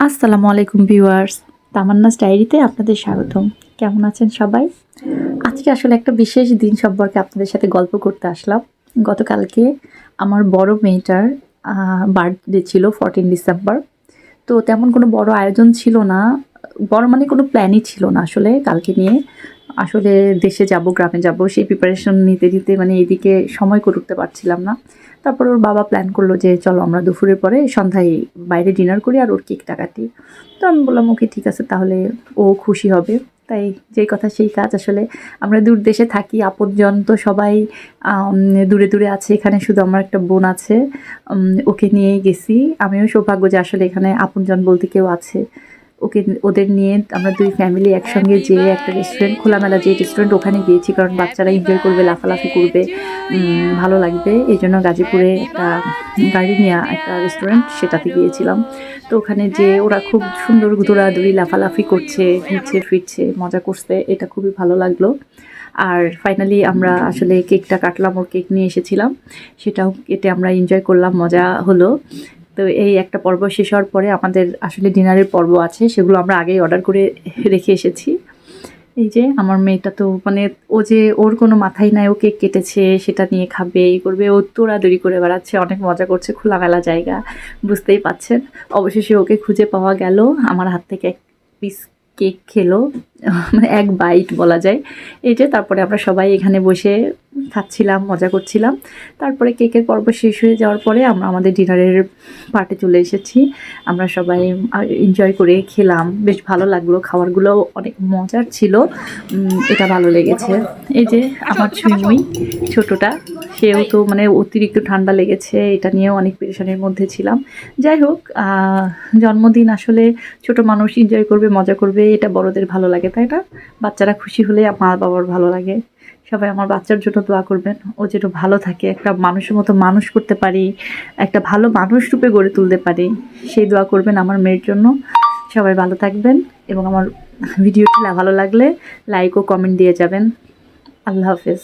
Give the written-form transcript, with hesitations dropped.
আসসালামু আলাইকুম ভিউয়ার্স, তামান্নাস ডায়েরিতে আপনাদের স্বাগতম। কেমন আছেন সবাই? আজকে আসলে একটা বিশেষ দিন সম্পর্কে আপনাদের সাথে গল্প করতে আসলাম। গতকালকে আমার বড় মেয়েটার বার্থডে ছিল 14 ডিসেম্বর। তো তেমন কোনো বড় আয়োজন ছিল না। বড় মানে কোনো প্ল্যানই ছিল না আসলে কালকে নিয়ে। আসলে দেশে যাব, গ্রামে যাব, সেই প্রিপারেশন নিতে মানে এইদিকে সময় করে উঠতে পারছিলাম না। তারপর ওর বাবা প্ল্যান করলো যে চলো আমরা দুপুরের পরে সন্ধ্যায় বাইরে ডিনার করি আর ওর কেকটা কাটি। তো আমি বললাম ওকে ঠিক আছে, তাহলে ও খুশি হবে। তাই যেই কথা সেই কাজ। আসলে আমরা দূর দেশে থাকি, আপনজন তো সবাই দূরে দূরে আছে। এখানে শুধু আমার একটা বোন আছে, ওকে নিয়েই গেছি। আমিও সৌভাগ্য যে আসলে এখানে আপনজন বলতে কেউ আছে। ওদের নিয়ে আমরা দুই ফ্যামিলি একসঙ্গে যেয়ে একটা রেস্টুরেন্ট, খোলামেলা যে রেস্টুরেন্ট, ওখানে গিয়েছি। কারণ বাচ্চারা এনজয় করবে, লাফালাফি করবে, ভালো লাগবে। এই জন্য গাজীপুরে একটা গার্ডেনিয়া একটা রেস্টুরেন্ট, সেটাতে গিয়েছিলাম। তো ওখানে যে ওরা খুব সুন্দর দৌড়াদৌড়ি লাফালাফি করছে, ঘুরছে ফিরছে, মজা করছে, এটা খুবই ভালো লাগলো। আর ফাইনালি আমরা আসলে কেকটা কাটলাম, ওর কেক নিয়ে এসেছিলাম, সেটাও কেটে আমরা এনজয় করলাম, মজা হলো। তো এই একটা পর্ব শেষ হওয়ার পরে আমাদের আসলে ডিনারের পর্ব আছে, সেগুলো আমরা আগেই অর্ডার করে রেখে এসেছি। এই যে আমার মেয়েটা তো মানে ও যে ওর কোনো মাথায় নাই, ও কেক কেটেছে সেটা নিয়ে খাবে, এই করবে, ও দৌড়াদৌড়ি করে বেড়াচ্ছে, অনেক মজা করছে, খোলামেলা জায়গা, বুঝতেই পাচ্ছেন। অবশেষে ওকে খুঁজে পাওয়া গেল, আমার হাত থেকে এক পিস কেক খেলো, মানে এক বাইট বলা যায়। এই যে তারপরে আমরা সবাই এখানে বসে খাচ্ছিলাম, মজা করছিলাম। তারপরে কেকের পর্ব শেষ হয়ে যাওয়ার পরে আমরা আমাদের ডিনারের পার্টে চলে এসেছি। আমরা সবাই এনজয় করে খেলাম, বেশ ভালো লাগলো, খাবারগুলোও অনেক মজার ছিল, এটা ভালো লেগেছে। এই যে আমার ছুঁইমুই ছোটোটা, সেও তো মানে অতিরিক্ত ঠান্ডা লেগেছে, এটা নিয়েও অনেক পেরেশানির মধ্যে ছিলাম। যাই হোক, জন্মদিন আসলে ছোট মানুষ এনজয় করবে, মজা করবে, এটা বড়দের ভালো লাগে, তাই না? বাচ্চারা খুশি হলে মা বাবার ভালো লাগে। সবাই আমার বাচ্চার জন্য দোয়া করবেন, ও যেন ভালো থাকে, একটা মানুষের মতো মানুষ করতে পারি, একটা ভালো মানুষ রূপে গড়ে তুলতে পারি, সেই দোয়া করবেন আমার মেয়ের জন্য। সবাই ভালো থাকবেন এবং আমার ভিডিওটি ভালো লাগলে লাইক ও কমেন্ট দিয়ে যাবেন। আল্লাহ হাফেজ।